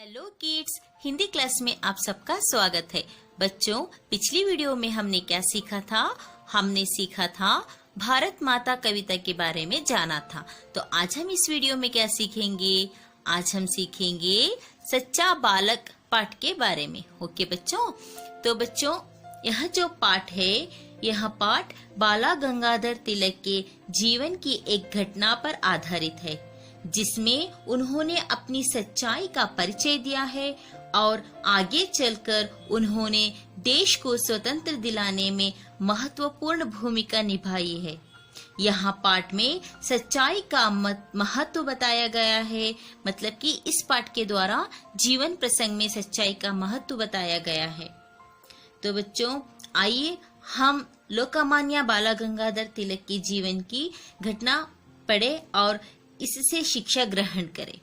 Hello kids, Hindi class में आप सबका स्वागत है। बच्चों, पिछली वीडियो में हमने क्या सीखा था? हमने सीखा था भारत माता कविता के बारे में जाना था। तो आज हम इस वीडियो में क्या सीखेंगे? आज हम सीखेंगे सच्चा बालक पाठ के बारे में। ओके बच्चों, तो बच्चों यह जो पाठ है, यह पाठ बाला गंगाधर तिलक के जीवन की एक घटना पर आधारित है, जिसमें उन्होंने अपनी सच्चाई का परिचय दिया है और आगे चलकर उन्होंने देश को स्वतंत्र दिलाने में महत्वपूर्ण भूमिका निभाई है। यहाँ पाठ में सच्चाई का महत्व बताया गया है, मतलब कि इस पाठ के द्वारा जीवन प्रसंग में सच्चाई का महत्व बताया गया है। तो बच्चों आइए हम लोकमान्य बाला गंगाधर तिलक के जीवन की घटना पढ़े और इससे शिक्षा ग्रहण करें।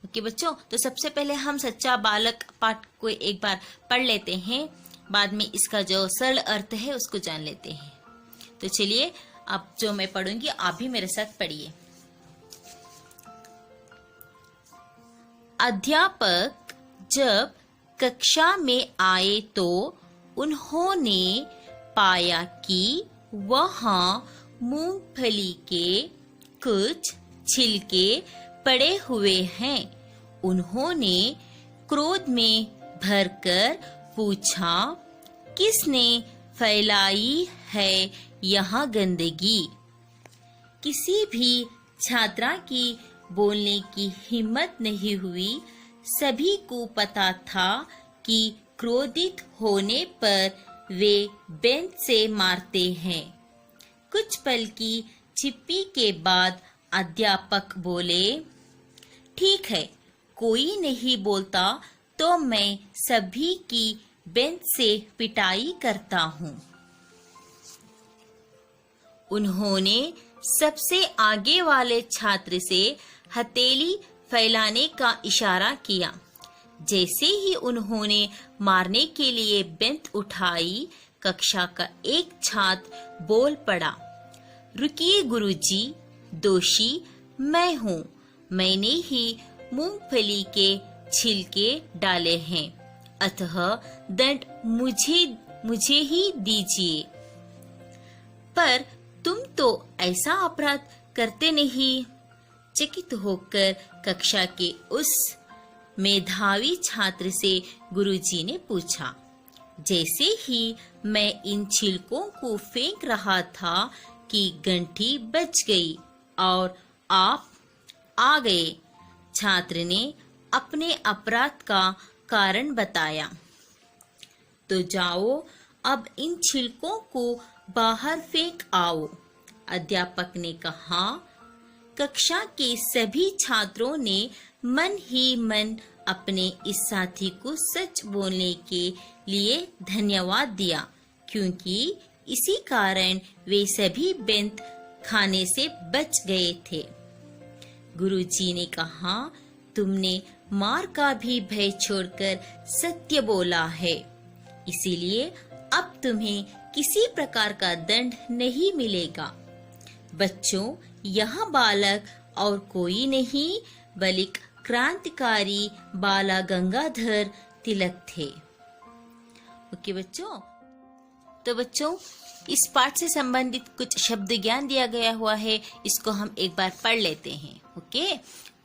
ओके बच्चों, तो सबसे पहले हम सच्चा बालक पाठ को एक बार पढ़ लेते हैं, बाद में इसका जो सरल अर्थ है उसको जान लेते हैं। तो चलिए, अब जो मैं पढ़ूंगी आप भी मेरे साथ पढ़िए। अध्यापक जब कक्षा में आए तो उन्होंने पाया कि वहां मूंगफली के कुछ छिलके पड़े हुए हैं। उन्होंने क्रोध में भरकर पूछा, किसने फैलाई है यहाँ गंदगी? किसी भी छात्रा की बोलने की हिम्मत नहीं हुई। सभी को पता था कि क्रोधित होने पर वे बेंच से मारते हैं। कुछ पल की छिप्पी के बाद अध्यापक बोले, ठीक है, कोई नहीं बोलता तो मैं सभी की बेंच से पिटाई करता हूँ। उन्होंने सबसे आगे वाले छात्र से हथेली फैलाने का इशारा किया। जैसे ही उन्होंने मारने के लिए बेंच उठाई, कक्षा का एक छात्र बोल पड़ा, रुकिए गुरुजी, दोषी मैं हूँ। मैंने ही मूंगफली के छिलके डाले हैं, अतः दंड मुझे ही दीजिए। पर तुम तो ऐसा अपराध करते नहीं। चकित होकर कक्षा के उस मेधावी छात्र से गुरुजी ने पूछा। जैसे ही मैं इन छिलकों को फेंक रहा था कि गंठी बच गई और आप आ गए। छात्र ने अपने अपराध का कारण बताया। तो जाओ, अब इन छिलकों को बाहर फेंक आओ, अध्यापक ने कहा। कक्षा के सभी छात्रों ने मन ही मन अपने इस साथी को सच बोलने के लिए धन्यवाद दिया, क्योंकि इसी कारण वे सभी बेंत खाने से बच गए थे। गुरुजी ने कहा, तुमने मार का भी भय छोड़कर सत्य बोला है, इसीलिए अब तुम्हें किसी प्रकार का दंड नहीं मिलेगा। बच्चों, यह बालक और कोई नहीं बल्कि क्रांतिकारी बाला गंगाधर तिलक थे। ओके बच्चों, तो बच्चों इस पाठ से संबंधित कुछ शब्द ज्ञान दिया गया हुआ है, इसको हम एक बार पढ़ लेते हैं। ओके,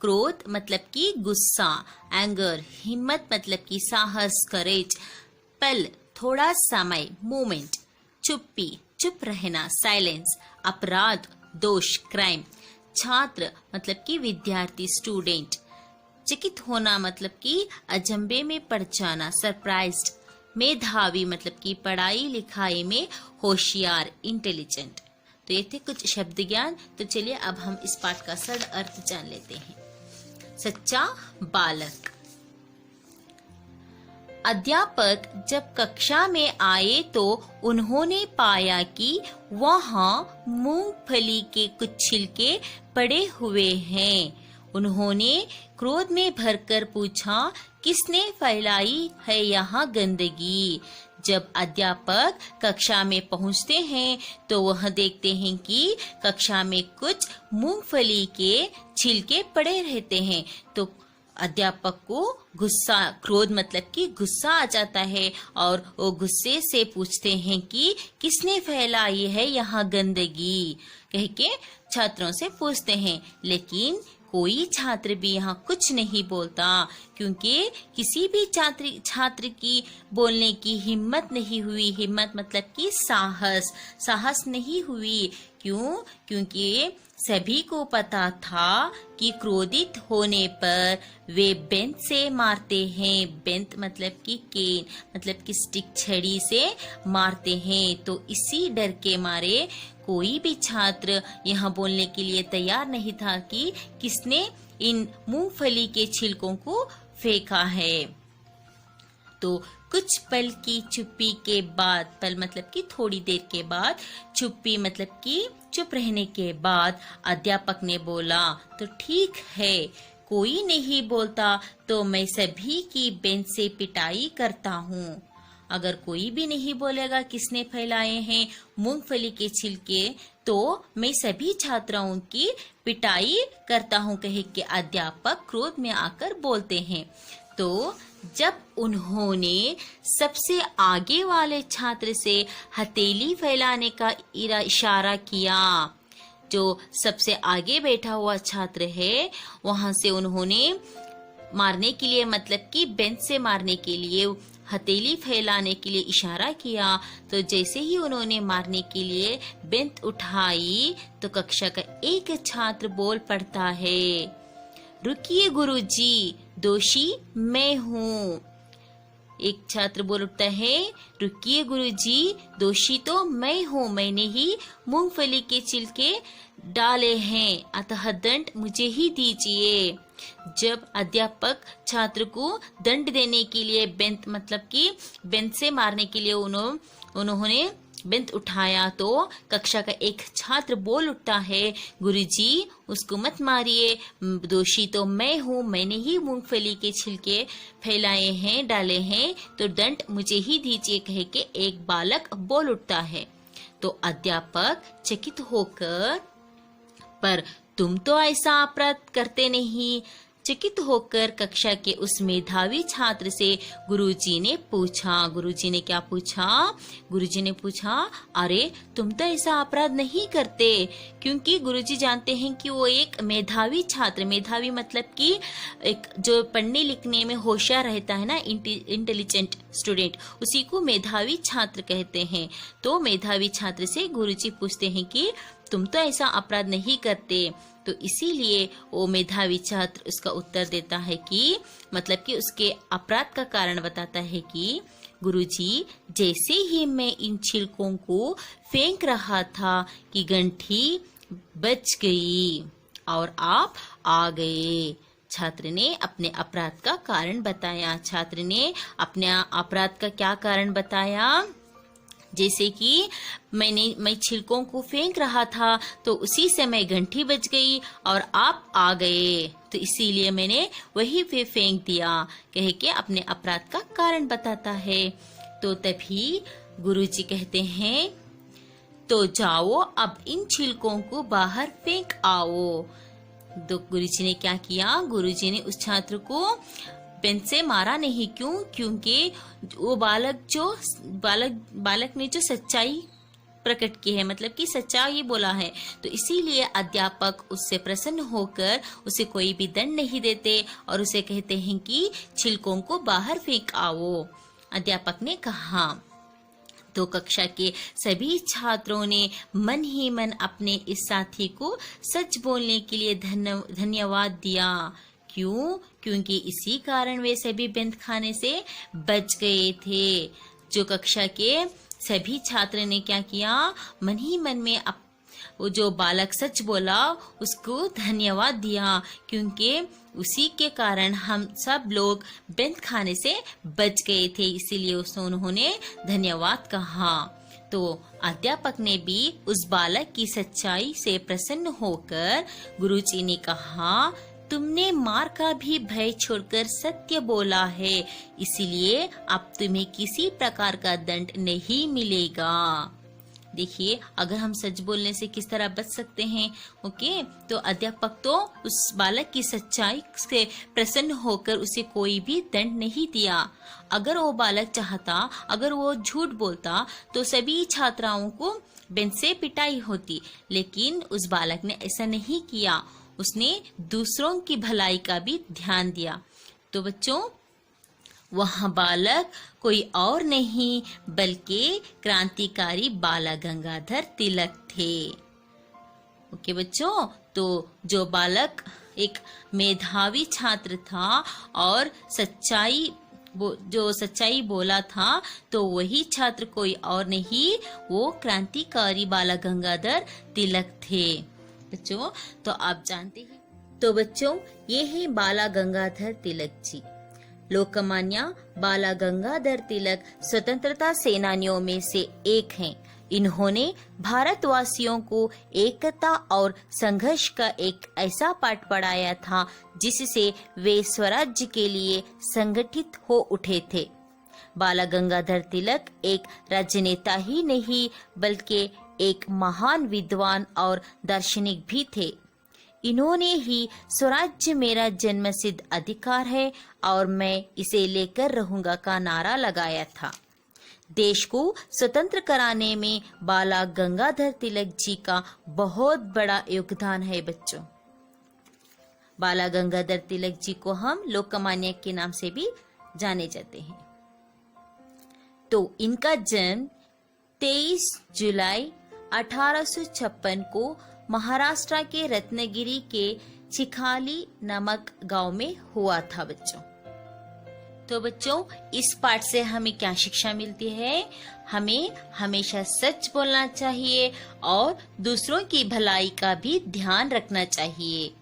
क्रोध मतलब कि गुस्सा, एंगर, हिम्मत मतलब कि साहस, करेज, पल थोड़ा समय, मोमेंट, चुप्पी चुप रहना, साइलेंस, अपराध दोष, क्राइम, छात्र मतलब कि विद्यार्थी, स्टूडेंट, चकित होना मतलब कि अजंबे में पड़ जाना, सरप्राइज्ड, मेधावी मतलब कि पढ़ाई लिखाई में होशियार, इंटेलिजेंट। तो ये थे कुछ शब्द ज्ञान। तो चलिए अब हम इस पाठ का सरल अर्थ जान लेते हैं। सच्चा बालक। अध्यापक जब कक्षा में आए तो उन्होंने पाया कि वहां मूंगफली के कुछ छिलके पड़े हुए हैं। उन्होंने क्रोध में भरकर पूछा, किसने फैलाई है यहाँ गंदगी? जब अध्यापक कक्षा में पहुंचते हैं तो वह देखते हैं कि कक्षा में कुछ मूंगफली के छिलके पड़े रहते हैं। तो अध्यापक को गुस्सा, क्रोध मतलब कि गुस्सा आ जाता है और वो गुस्से से पूछते हैं कि किसने फैलाई है यहाँ गंदगी, कह के छात्रों से पूछते हैं। लेकिन कोई छात्र भी यहाँ कुछ नहीं बोलता, क्योंकि किसी भी छात्र की बोलने की हिम्मत नहीं हुई। हिम्मत मतलब कि साहस नहीं हुई। क्यों? क्योंकि सभी को पता था कि क्रोधित होने पर वे बेंत से मारते हैं। बेंत मतलब कि केन, मतलब कि स्टिक, छड़ी से मारते हैं। तो इसी डर के मारे कोई भी छात्र यहाँ बोलने के लिए तैयार नहीं था कि किसने इन मूंगफली के छिलकों को फेंका है। तो कुछ पल की चुप्पी के बाद, पल मतलब कि थोड़ी देर के बाद, चुप्पी मतलब कि चुप रहने के बाद अध्यापक ने बोला, तो ठीक है, कोई नहीं बोलता तो मैं सभी की बेंच से पिटाई करता हूँ। अगर कोई भी नहीं बोलेगा किसने फैलाए हैं मूंगफली के छिलके, तो मैं सभी छात्राओं की पिटाई करता हूँ, कह के अध्यापक क्रोध में आकर बोलते हैं। तो जब उन्होंने सबसे आगे वाले छात्र से हथेली फैलाने का इशारा किया, जो सबसे आगे बैठा हुआ छात्र है, वहां से उन्होंने मारने के लिए, मतलब कि बेंच से मारने के लिए, हथेली फैलाने के लिए इशारा किया। तो जैसे ही उन्होंने मारने के लिए बेंच उठाई तो कक्षा का एक छात्र बोल पड़ता है, रुकिए गुरुजी, दोषी मैं हूँ। एक छात्र बोल उठता है, रुकिए गुरुजी, दोषी तो मैं हूँ, मैंने ही मूंगफली के छिलके डाले हैं, अतः दंड मुझे ही दीजिए। जब अध्यापक छात्र को दंड देने के लिए बेंच, मतलब कि बेंच से मारने के लिए उन्होंने बेंच उठाया, तो कक्षा का एक छात्र बोल उठता है, गुरुजी उसको मत मारिए, दोषी तो मैं हूँ, मैंने ही मूंगफली के छिलके फैलाए हैं, डाले हैं, तो दंड मुझे ही दीजिए, कह के एक बालक बोल उठता है। तो अध्यापक चकित होकर, पर तुम तो ऐसा अपराध करते नहीं, चकित होकर कक्षा के उस मेधावी छात्र से गुरुजी ने पूछा। गुरुजी ने क्या पूछा? गुरुजी ने पूछा, अरे तुम तो ऐसा अपराध नहीं करते, क्योंकि गुरुजी जानते हैं कि वो एक मेधावी छात्र, मेधावी मतलब कि एक जो पढ़ने लिखने में होशियार रहता है ना, इंटेलिजेंट स्टूडेंट, उसी को मेधावी छात्र कहते हैं। तो मेधावी छात्र से गुरुजी पूछते हैं कि तुम तो ऐसा अपराध नहीं करते। तो इसीलिए वो मेधावी छात्र उसका उत्तर देता है कि, मतलब कि उसके अपराध का कारण बताता है कि गुरुजी, जैसे ही मैं इन छिलकों को फेंक रहा था कि गंठी बच गई और आप आ गए। छात्र ने अपने अपराध का कारण बताया। छात्र ने अपने अपराध का क्या कारण बताया? जैसे कि मैं छिलकों को फेंक रहा था तो उसी समय घंटी बज गई और आप आ गए, तो इसीलिए मैंने वही पे फेंक दिया, कह के अपने अपराध का कारण बताता है। तो तभी गुरुजी कहते हैं, तो जाओ अब इन छिलकों को बाहर फेंक आओ। तो गुरुजी ने क्या किया? गुरुजी ने उस छात्र को बेंच से मारा नहीं। क्यों? क्योंकि वो बालक ने जो सच्चाई प्रकट की है, मतलब कि सच्चाई बोला है, तो इसीलिए अध्यापक उससे प्रसन्न होकर उसे कोई भी दंड नहीं देते और उसे कहते हैं कि छिलकों को बाहर फेंक आओ। अध्यापक ने कहा। तो कक्षा के सभी छात्रों ने मन ही मन अपने इस साथी को सच बोलने के लिए धन्यवाद दिया। क्यों? क्योंकि इसी कारण वे सभी बेंत खाने से बच गए थे। जो कक्षा के सभी छात्र ने क्या किया? मन ही मन में वो जो बालक सच बोला उसको धन्यवाद दिया, क्योंकि उसी के कारण हम सब लोग बेंत खाने से बच गए थे, इसीलिए उन्होंने धन्यवाद कहा। तो अध्यापक ने भी उस बालक की सच्चाई से प्रसन्न होकर गुरुजी ने कहा, तुमने मार का भी भय छोड़कर सत्य बोला है, इसलिए अब तुम्हें किसी प्रकार का दंड नहीं मिलेगा। देखिए, अगर हम सच बोलने से किस तरह बच सकते हैं। ओके, तो अध्यापक तो उस बालक की सच्चाई से प्रसन्न होकर उसे कोई भी दंड नहीं दिया। अगर वो बालक चाहता, अगर वो झूठ बोलता तो सभी छात्राओं को बेंच से पिटाई होती, लेकिन उस बालक ने ऐसा नहीं किया। उसने दूसरों की भलाई का भी ध्यान दिया। तो बच्चों, वह बालक कोई और नहीं बल्कि क्रांतिकारी बाला गंगाधर तिलक थे। ओके बच्चों, तो जो बालक एक मेधावी छात्र था और जो सच्चाई बोला था, तो वही छात्र कोई और नहीं, वो क्रांतिकारी बाला गंगाधर तिलक थे। बच्चों, तो आप जानते हैं, तो बच्चों ये है बाला गंगाधर तिलक जी। लोकमान्य बाला गंगाधर तिलक स्वतंत्रता सेनानियों में से एक हैं। इन्होंने भारतवासियों को एकता और संघर्ष का एक ऐसा पाठ पढ़ाया था जिससे वे स्वराज्य के लिए संगठित हो उठे थे। बाला गंगाधर तिलक एक राजनेता ही नहीं बल्कि एक महान विद्वान और दार्शनिक भी थे। इन्होंने ही स्वराज्य मेरा जन्मसिद्ध अधिकार है और मैं इसे लेकर रहूंगा का नारा लगाया था। देश को स्वतंत्र कराने में बाला गंगाधर तिलक जी का बहुत बड़ा योगदान है। बच्चों, बाला गंगाधर तिलक जी को हम लोकमान्य के नाम से भी जाने जाते हैं। तो इनका जन्म 23 जुलाई 1856 को महाराष्ट्र के रत्नगिरी के चिखाली नामक गांव में हुआ था। बच्चों, तो बच्चों इस पाठ से हमें क्या शिक्षा मिलती है? हमें हमेशा सच बोलना चाहिए और दूसरों की भलाई का भी ध्यान रखना चाहिए।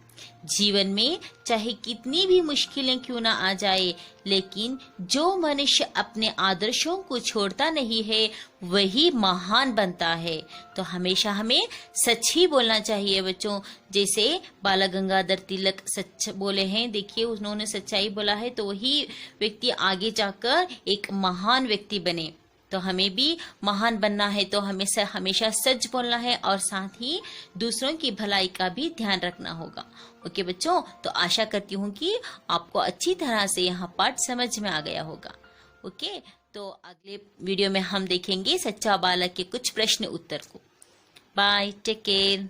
जीवन में चाहे कितनी भी मुश्किलें क्यों ना आ जाए, लेकिन जो मनुष्य अपने आदर्शों को छोड़ता नहीं है वही महान बनता है। तो हमेशा हमें सच ही बोलना चाहिए बच्चों। जैसे बाला गंगाधर तिलक सच बोले हैं, देखिए उन्होंने सच्चाई बोला है, तो वही व्यक्ति आगे जाकर एक महान व्यक्ति बने। तो हमें भी महान बनना है तो हमें हमेशा सच बोलना है और साथ ही दूसरों की भलाई का भी ध्यान रखना होगा। ओके बच्चों, तो आशा करती हूँ कि आपको अच्छी तरह से यहाँ पाठ समझ में आ गया होगा। ओके, तो अगले वीडियो में हम देखेंगे सच्चा बालक के कुछ प्रश्न उत्तर को। Bye, take care.